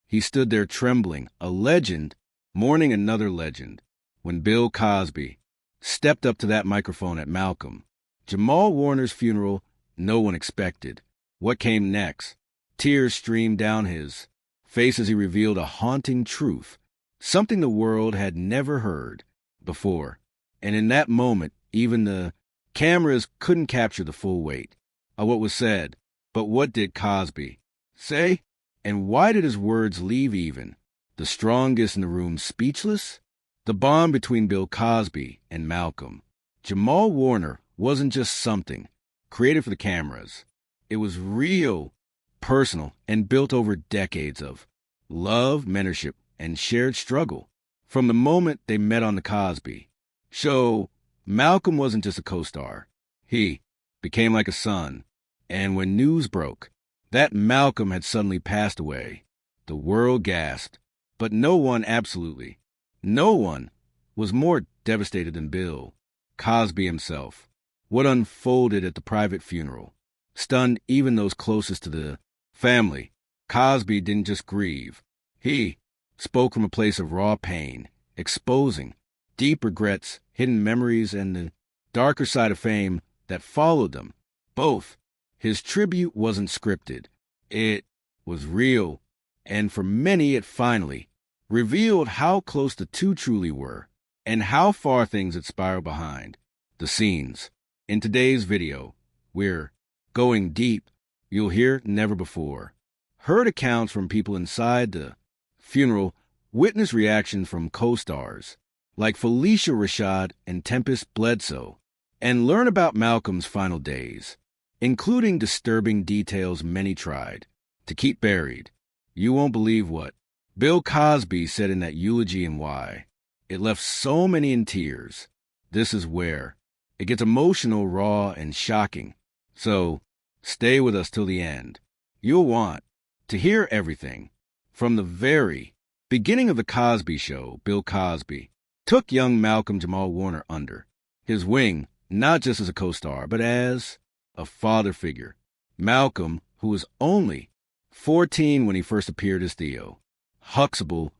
He stood there trembling, a legend, mourning another legend, when Bill Cosby stepped up to that microphone at Malcolm-Jamal Warner's funeral. No one expected what came next. Tears streamed down his face as he revealed a haunting truth, something the world had never heard before. And in that moment, even the cameras couldn't capture the full weight of what was said. But what did Cosby say? And why did his words leave even the strongest in the room speechless? The bond between Bill Cosby and Malcolm-Jamal Warner wasn't just something created for the cameras. It was real, personal, and built over decades of love, mentorship, and shared struggle. From the moment they met on the Cosby Show, Malcolm wasn't just a co-star. He became like a son. And when news broke that Malcolm had suddenly passed away, the world gasped. But no one, absolutely no one, was more devastated than Bill Cosby himself. What unfolded at the private funeral stunned even those closest to the family. Cosby didn't just grieve. He spoke from a place of raw pain, exposing deep regrets, hidden memories, and the darker side of fame that followed them. Both. His tribute wasn't scripted. It was real, and for many it finally revealed how close the two truly were and how far things had spiraled behind the scenes. In today's video, we're going deep. You'll hear never before heard accounts from people inside the funeral, witness reactions from co-stars like Felicia Rashad and Tempest Bledsoe, and learn about Malcolm's final days, including disturbing details many tried to keep buried. You won't believe what Bill Cosby said in that eulogy and why it left so many in tears. This is where it gets emotional, raw, and shocking. So stay with us till the end. You'll want to hear everything. From the very beginning of the Cosby Show, Bill Cosby took young Malcolm-Jamal Warner under his wing, not just as a co-star, but as a father figure. Malcolm, who was only 14 when he first appeared as Theo Huxtable,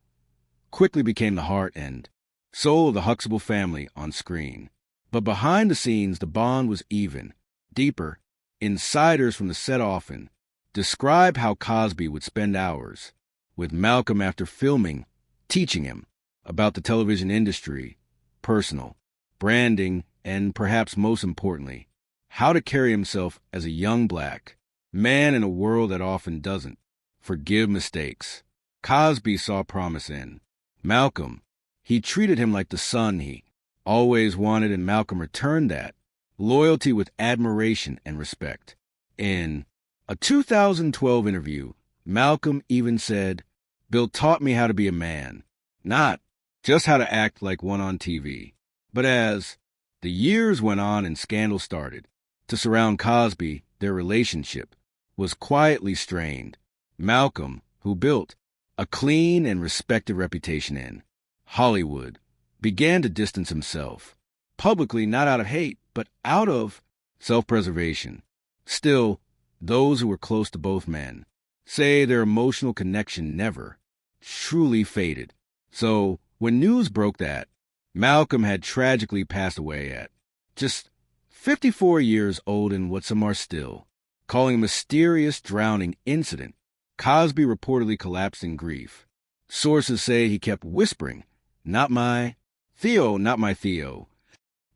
quickly became the heart and soul of the Huxtable family on screen. But behind the scenes, the bond was even deeper. Insiders from the set often describe how Cosby would spend hours with Malcolm after filming, teaching him about the television industry, personal branding, and perhaps most importantly, how to carry himself as a young black man in a world that often doesn't forgive mistakes. Cosby saw promise in Malcolm. He treated him like the son he always wanted, and Malcolm returned that loyalty with admiration and respect. In a 2012 interview, Malcolm even said, "Bill taught me how to be a man, not just how to act like one on TV." But as the years went on and scandals started to surround Cosby, their relationship was quietly strained. Malcolm, who built a clean and respected reputation in Hollywood, began to distance himself publicly, not out of hate, but out of self-preservation. Still, those who were close to both men say their emotional connection never truly faded. So, when news broke that Malcolm had tragically passed away at just 54 years old in what some are still calling a mysterious drowning incident, Cosby reportedly collapsed in grief. Sources say he kept whispering, not my Theo."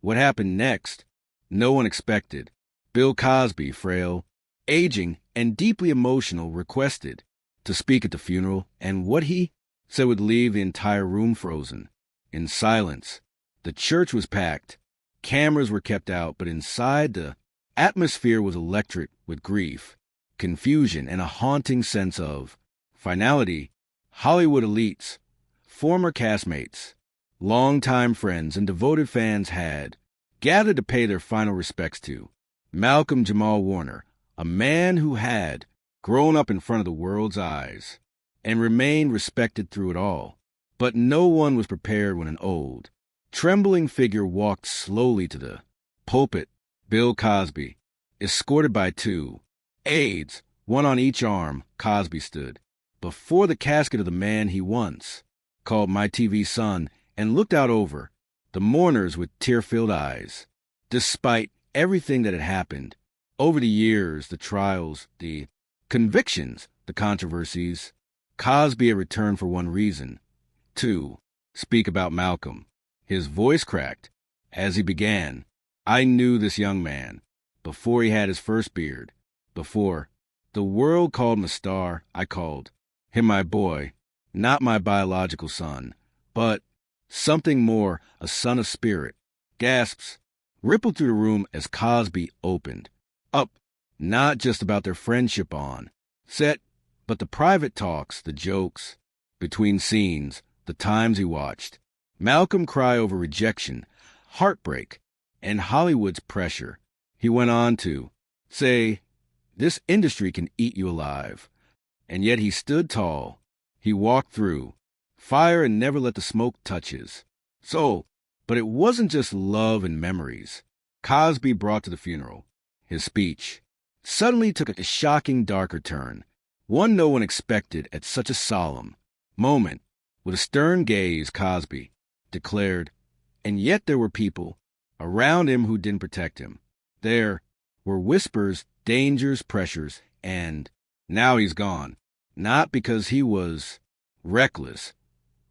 What happened next? No one expected. Bill Cosby, frail, aging, and deeply emotional, requested to speak at the funeral, and what he said would leave the entire room frozen in silence. The church was packed. Cameras were kept out, but inside the atmosphere was electric with grief, confusion, and a haunting sense of finality. Hollywood elites, former castmates, longtime friends, and devoted fans had gathered to pay their final respects to Malcolm-Jamal Warner, a man who had grown up in front of the world's eyes and remained respected through it all. But no one was prepared when an old, trembling figure walked slowly to the pulpit. Bill Cosby, escorted by two aides, one on each arm. Cosby stood before the casket of the man he once called my TV son, and looked out over the mourners with tear-filled eyes. Despite everything that had happened over the years, the trials, the convictions, the controversies, Cosby had returned for one reason: to speak about Malcolm. His voice cracked as he began. I knew this young man before he had his first beard, before the world called him a star. I called him my boy, not my biological son, but something more, a son of spirit. Gasps rippled through the room as Cosby opened up, not just about their friendship on set, but the private talks, the jokes between scenes, the times he watched Malcolm cry over rejection, heartbreak, and Hollywood's pressure. He went on to say, this industry can eat you alive. And yet he stood tall. He walked through fire and never let the smoke touch his soul. But it wasn't just love and memories Cosby brought to the funeral. His speech suddenly took a shocking, darker turn, one no one expected at such a solemn moment. With a stern gaze, Cosby declared, and yet there were people around him who didn't protect him. There were whispers, dangers, pressures, and now he's gone. Not because he was reckless,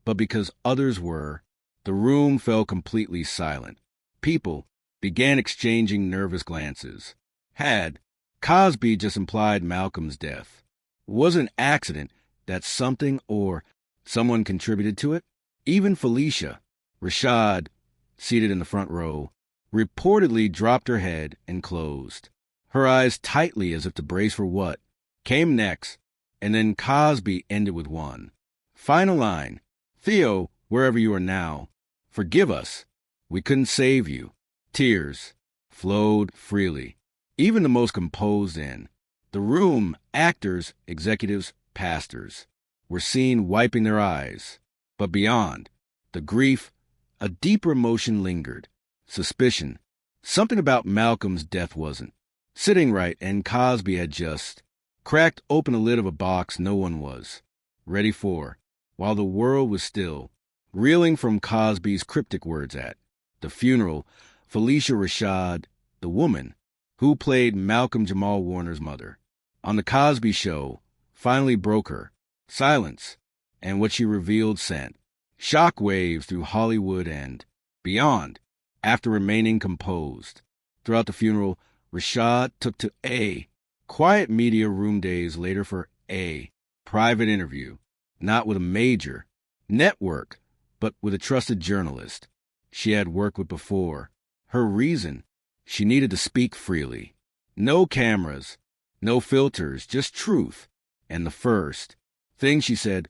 but because others were. The room fell completely silent. People began exchanging nervous glances. Had Cosby just implied Malcolm's death was an accident, that something or someone contributed to it? Even Felicia Rashad, seated in the front row, reportedly dropped her head and closed her eyes tightly as if to brace for what came next, and then Cosby ended with one final line. Theo, wherever you are now, forgive us. We couldn't save you. Tears flowed freely, even the most composed in the room. Actors, executives, pastors were seen wiping their eyes. But beyond the grief, a deeper emotion lingered. Suspicion. Something about Malcolm's death wasn't sitting right, and Cosby had just cracked open the lid of a box no one was ready for, while the world was still reeling from Cosby's cryptic words at the funeral. Felicia Rashad, the woman who played Malcolm-Jamal Warner's mother on The Cosby Show, finally broke her silence, and what she revealed sent shockwaves through Hollywood and beyond. After remaining composed throughout the funeral, Rashad took to a quiet media room days later for a private interview, not with a major network, but with a trusted journalist she had worked with before. Her reason? She needed to speak freely. No cameras, no filters, just truth. And the first thing she said,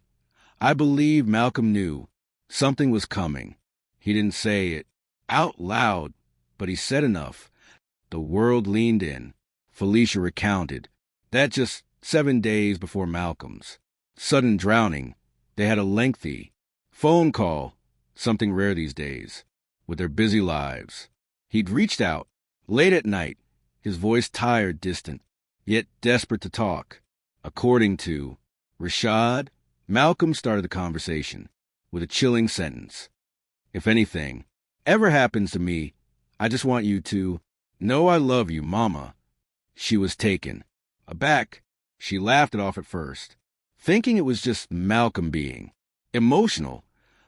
I believe Malcolm knew something was coming. He didn't say it out loud, but he said enough. The world leaned in. Felicia recounted that just 7 days before Malcolm's sudden drowning, they had a lengthy phone call, something rare these days, with their busy lives. He'd reached out late at night, his voice tired, distant, yet desperate to talk. According to Rashad, Malcolm started the conversation with a chilling sentence. If anything ever happens to me, I just want you to know I love you, Mama. She was taken aback. She laughed it off at first, thinking it was just Malcolm being emotional,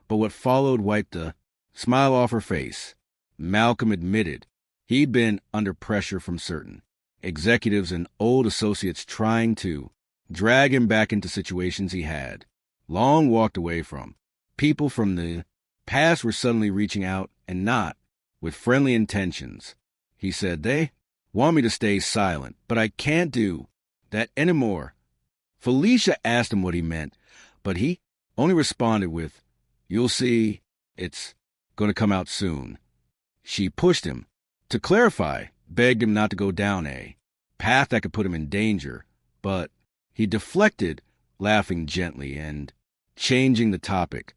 but what followed wiped the smile off her face. Malcolm admitted he'd been under pressure from certain executives and old associates trying to drag him back into situations he had long walked away from. People from the past were suddenly reaching out, and not with friendly intentions. He said, they want me to stay silent, but I can't do that anymore. Felicia asked him what he meant, but he only responded with, you'll see, it's going to come out soon. She pushed him to clarify, begged him not to go down a path that could put him in danger, but he deflected, laughing gently and changing the topic.